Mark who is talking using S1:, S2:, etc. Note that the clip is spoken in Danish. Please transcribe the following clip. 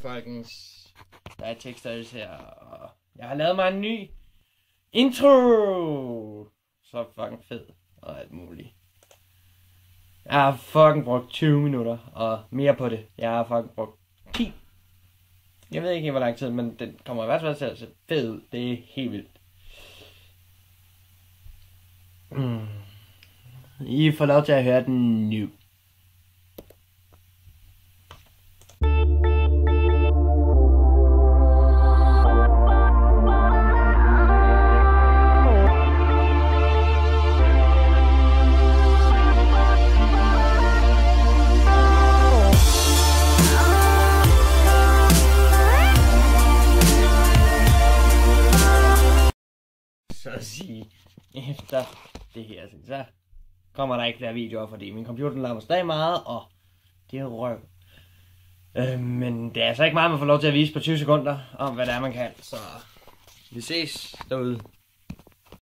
S1: Folkens, der er tekster her, og jeg har lavet mig en ny intro. Så fucking fed og alt muligt. Jeg har fucking brugt 20 minutter og mere på det. Jeg har fucking brugt 10. Jeg ved ikke hvor lang tid, men den kommer i hvert fald til at se fed ud. Det er helt vildt. I får lov til at høre den nu. Så at sige, efter det her, så kommer der ikke flere videoer, fordi min computer larmer stadig meget, og det er røv. Men det er altså ikke meget, man får lov til at vise på 20 sekunder, om hvad det er, man kan, så vi ses derude.